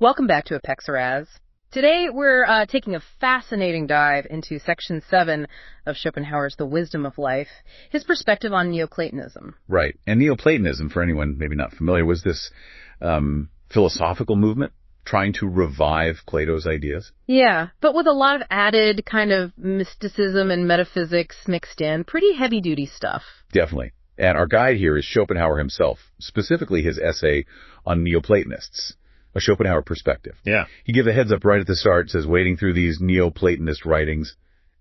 Welcome back to Apexoraz. Today we're taking a fascinating dive into Section 7 of Schopenhauer's The Wisdom of Life, his perspective on Neoplatonism. Right. And Neoplatonism, for anyone maybe not familiar, was this philosophical movement trying to revive Plato's ideas. Yeah, but with a lot of added kind of mysticism and metaphysics mixed in. Pretty heavy-duty stuff. Definitely. And our guide here is Schopenhauer himself, specifically his essay on Neoplatonists. A Schopenhauer perspective. Yeah. He gives a heads up right at the start, says wading through these Neoplatonist writings,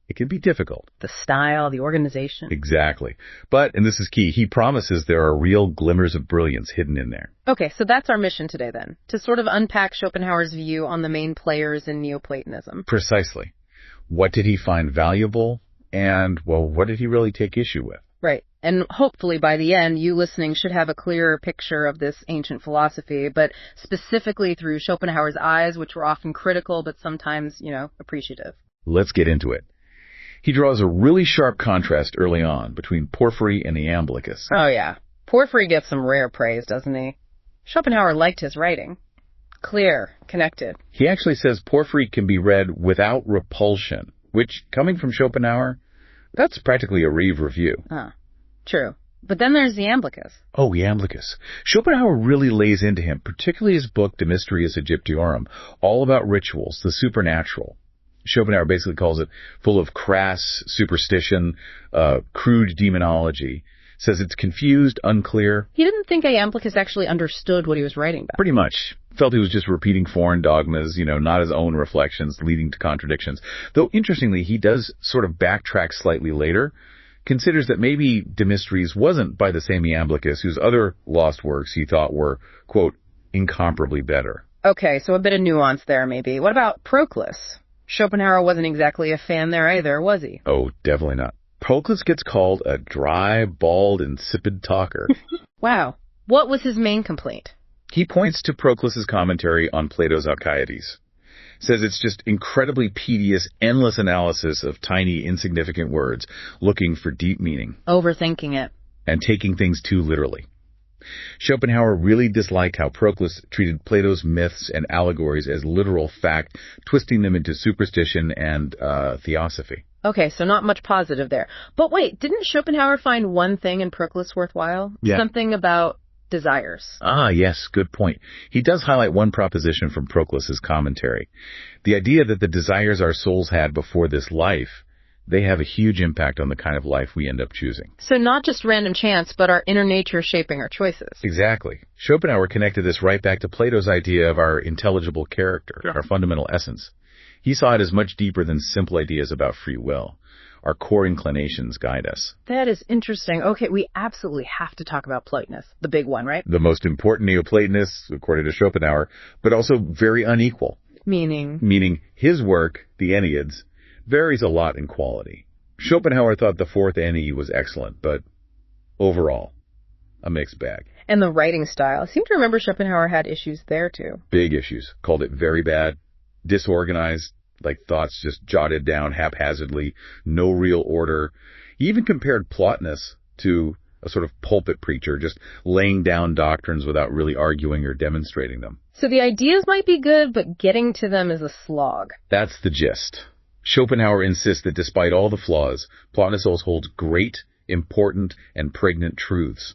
it can be difficult. The style, the organization. Exactly. But, and this is key, he promises there are real glimmers of brilliance hidden in there. Okay, so that's our mission today then, to sort of unpack Schopenhauer's view on the main players in Neoplatonism. Precisely. What did he find valuable? And, well, what did he really take issue with? Right. And hopefully by the end, you listening should have a clearer picture of this ancient philosophy, but specifically through Schopenhauer's eyes, which were often critical, but sometimes, appreciative. Let's get into it. He draws a really sharp contrast early on between Porphyry and Iamblichus. Oh, yeah. Porphyry gets some rare praise, doesn't he? Schopenhauer liked his writing. Clear, connected. He actually says Porphyry can be read without repulsion, which, coming from Schopenhauer, that's practically a Reeve review. True. But then there's Iamblichus. Oh, Iamblichus. Schopenhauer really lays into him, particularly his book, De Mysteriis Egyptiorum, all about rituals, the supernatural. Schopenhauer basically calls it full of crass superstition, crude demonology. Says it's confused, unclear. He didn't think Iamblichus actually understood what he was writing about. Pretty much. Felt he was just repeating foreign dogmas, not his own reflections, leading to contradictions. Though, interestingly, he does sort of backtrack slightly later, considers that maybe De Mysteriis wasn't by the same Iamblichus, whose other lost works he thought were, quote, incomparably better. Okay, so a bit of nuance there, maybe. What about Proclus? Schopenhauer wasn't exactly a fan there either, was he? Oh, definitely not. Proclus gets called a dry, bald, insipid talker. Wow. What was his main complaint? He points to Proclus's commentary on Plato's Alcides. Says it's just incredibly tedious, endless analysis of tiny, insignificant words, looking for deep meaning. Overthinking it. And taking things too literally. Schopenhauer really disliked how Proclus treated Plato's myths and allegories as literal fact, twisting them into superstition and theosophy. Okay, so not much positive there. But wait, didn't Schopenhauer find one thing in Proclus worthwhile? Yeah. Something about desires. Ah, yes, good point. He does highlight one proposition from Proclus's commentary. The idea that the desires our souls had before this life, they have a huge impact on the kind of life we end up choosing. So not just random chance, but our inner nature shaping our choices. Exactly. Schopenhauer connected this right back to Plato's idea of our intelligible character, our fundamental essence. He saw it as much deeper than simple ideas about free will. Our core inclinations guide us. That is interesting. Okay, we absolutely have to talk about Plotinus, the big one, right? The most important Neoplatonist, according to Schopenhauer, but also very unequal. Meaning? Meaning his work, the Enneads, varies a lot in quality. Schopenhauer thought the fourth Ennead was excellent, but overall, a mixed bag. And the writing style. I seem to remember Schopenhauer had issues there, too. Big issues. Called it very bad, disorganized, like thoughts just jotted down haphazardly, no real order. He even compared Plotinus to a sort of pulpit preacher, just laying down doctrines without really arguing or demonstrating them. So the ideas might be good, but getting to them is a slog. That's the gist. Schopenhauer insists that despite all the flaws, Plotinus holds great, important, and pregnant truths,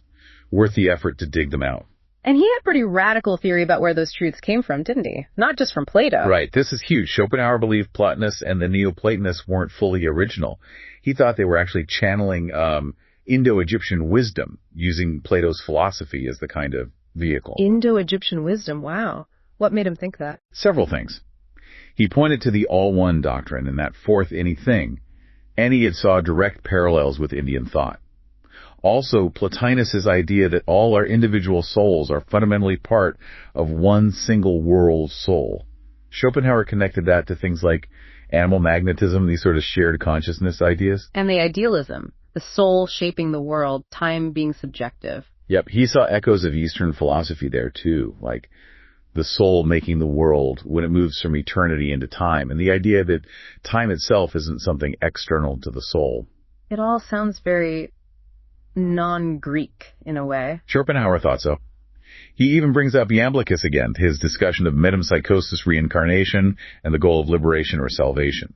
worth the effort to dig them out. And he had pretty radical theory about where those truths came from, didn't he? Not just from Plato. Right. This is huge. Schopenhauer believed Plotinus and the Neoplatonists weren't fully original. He thought they were actually channeling Indo-Egyptian wisdom, using Plato's philosophy as the kind of vehicle. Indo-Egyptian wisdom, wow. What made him think that? Several things. He pointed to the all-one doctrine and that fourth anything, and he saw direct parallels with Indian thought. Also, Plotinus's idea that all our individual souls are fundamentally part of one single world soul. Schopenhauer connected that to things like animal magnetism, these sort of shared consciousness ideas. And the idealism, the soul shaping the world, time being subjective. Yep, he saw echoes of Eastern philosophy there too, like the soul making the world when it moves from eternity into time, and the idea that time itself isn't something external to the soul. It all sounds very non-Greek in a way. Schopenhauer thought so. He even brings up Iamblichus again, his discussion of metempsychosis, reincarnation, and the goal of liberation or salvation.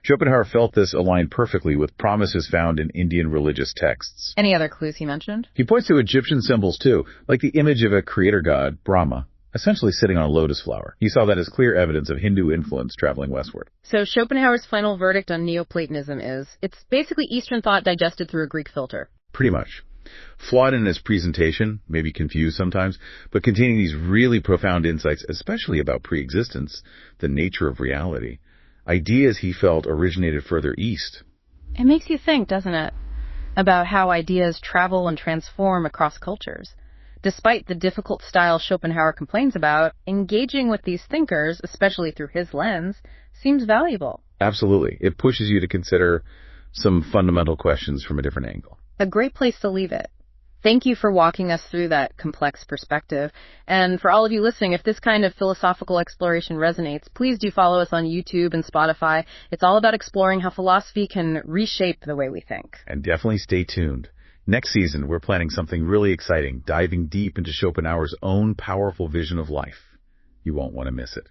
Schopenhauer felt this aligned perfectly with promises found in Indian religious texts. Any other clues he mentioned? He points to Egyptian symbols too, like the image of a creator god, Brahma, essentially sitting on a lotus flower. He saw that as clear evidence of Hindu influence traveling westward. So Schopenhauer's final verdict on Neoplatonism is, it's basically Eastern thought digested through a Greek filter. Pretty much. Flawed in its presentation, maybe confused sometimes, but containing these really profound insights, especially about pre-existence, the nature of reality. Ideas he felt originated further east. It makes you think, doesn't it, about how ideas travel and transform across cultures. Despite the difficult style Schopenhauer complains about, engaging with these thinkers, especially through his lens, seems valuable. Absolutely. It pushes you to consider some fundamental questions from a different angle. A great place to leave it. Thank you for walking us through that complex perspective. And for all of you listening, if this kind of philosophical exploration resonates, please do follow us on YouTube and Spotify. It's all about exploring how philosophy can reshape the way we think. And definitely stay tuned. Next season, we're planning something really exciting, diving deep into Schopenhauer's own powerful vision of life. You won't want to miss it.